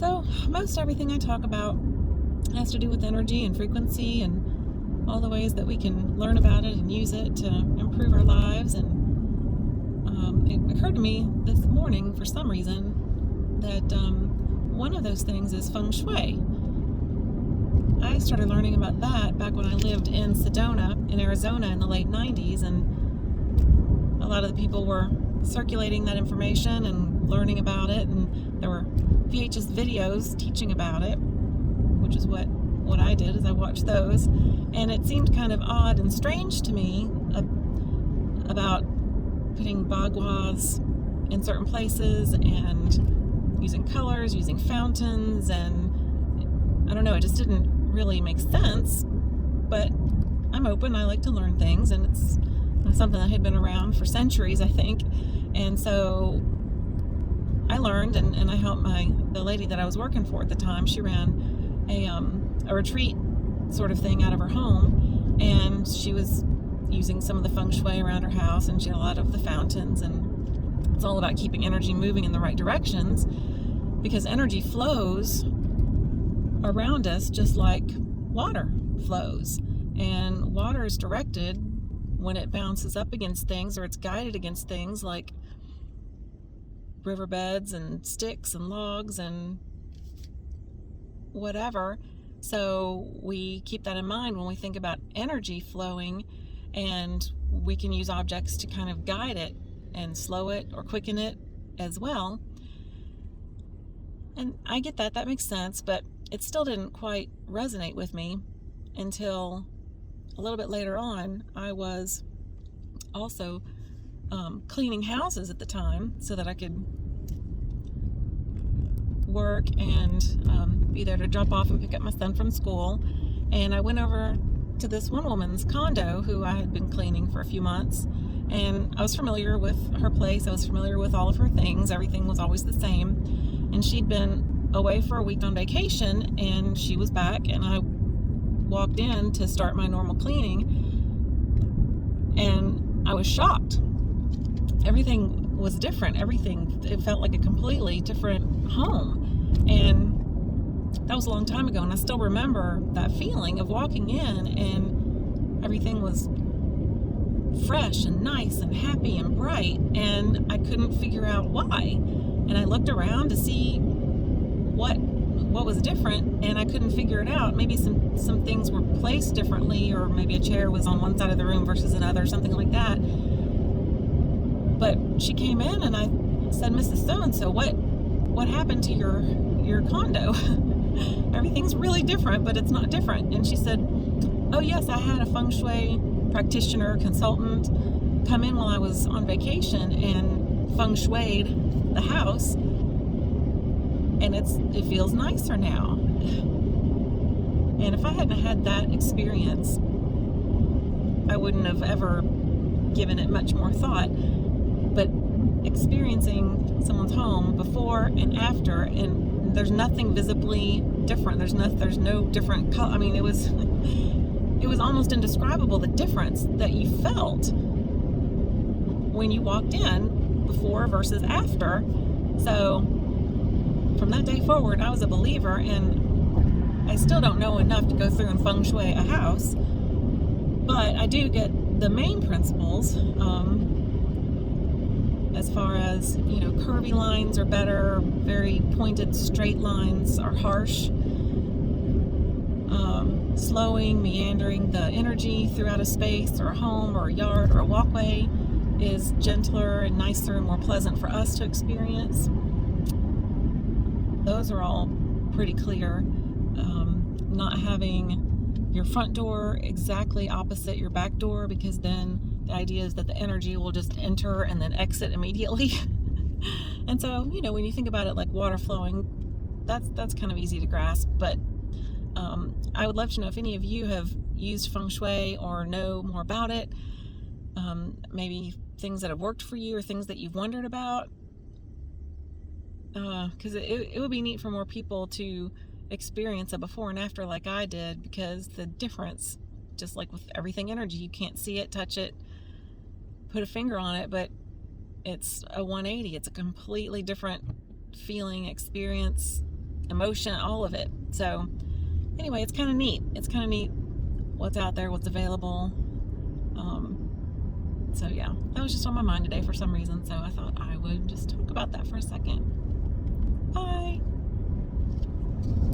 So, most everything I talk about has to do with energy and frequency and all the ways that we can learn about it and use it to improve our lives. And it occurred to me this morning, for some reason, that one of those things is Feng Shui. I started learning about that back when I lived in Sedona, in Arizona, in the late 90s, and a lot of the people were circulating that information and learning about it, and there were VHS videos teaching about it, which is what I did, is I watched those, and it seemed kind of odd and strange to me about putting bagwas in certain places and using colors, using fountains, and I don't know, it just didn't really make sense. But I'm open, I like to learn things, and it's something that had been around for centuries, I think. And so I learned, and I helped the lady that I was working for at the time. She ran a retreat sort of thing out of her home, and she was using some of the feng shui around her house, and she had a lot of the fountains, and it's all about keeping energy moving in the right directions, because energy flows around us just like water flows, and water is directed when it bounces up against things, or it's guided against things like riverbeds and sticks and logs and whatever. So we keep that in mind when we think about energy flowing, and we can use objects to kind of guide it and slow it or quicken it as well. And I get that makes sense, but it still didn't quite resonate with me until a little bit later on. I was also cleaning houses at the time so that I could work and be there to drop off and pick up my son from school. And I went over to this one woman's condo who I had been cleaning for a few months, and I was familiar with her place. I was familiar with all of her things. Everything was always the same. And she'd been away for a week on vacation, and she was back, and I walked in to start my normal cleaning, and I was shocked. Everything was different. It felt like a completely different home. And that was a long time ago, and I still remember that feeling of walking in and everything was fresh and nice and happy and bright, and I couldn't figure out why. And I looked around to see what was different, and I couldn't figure it out. Maybe some things were placed differently, or maybe a chair was on one side of the room versus another, something like that. But she came in, and I said, "Mrs. So-and-so, what happened to your condo? Everything's really different, but it's not different." And she said, "Oh yes, I had a feng shui practitioner, consultant, come in while I was on vacation and feng shui'd the house, and it feels nicer now." And if I hadn't had that experience, I wouldn't have ever given it much more thought. But experiencing someone's home before and after, and there's nothing visibly different. There's no different color. I mean, it was almost indescribable, the difference that you felt when you walked in before versus after. So from that day forward, I was a believer, and I still don't know enough to go through and feng shui a house, but I do get the main principles. As far as, curvy lines are better, very pointed straight lines are harsh. Slowing, meandering the energy throughout a space or a home or a yard or a walkway is gentler and nicer and more pleasant for us to experience. Those are all pretty clear. Not having your front door exactly opposite your back door, because then the idea is that the energy will just enter and then exit immediately. And so, when you think about it like water flowing, that's kind of easy to grasp. But I would love to know if any of you have used feng shui or know more about it. Maybe things that have worked for you or things that you've wondered about. Because it would be neat for more people to experience a before and after like I did, because the difference, just like with everything energy, you can't see it, touch it, put a finger on it, but it's a 180. It's a completely different feeling, experience, emotion, all of it. So anyway, it's kind of neat. It's kind of neat what's out there, what's available. So yeah, that was just on my mind today for some reason. So I thought I would just talk about that for a second. Bye.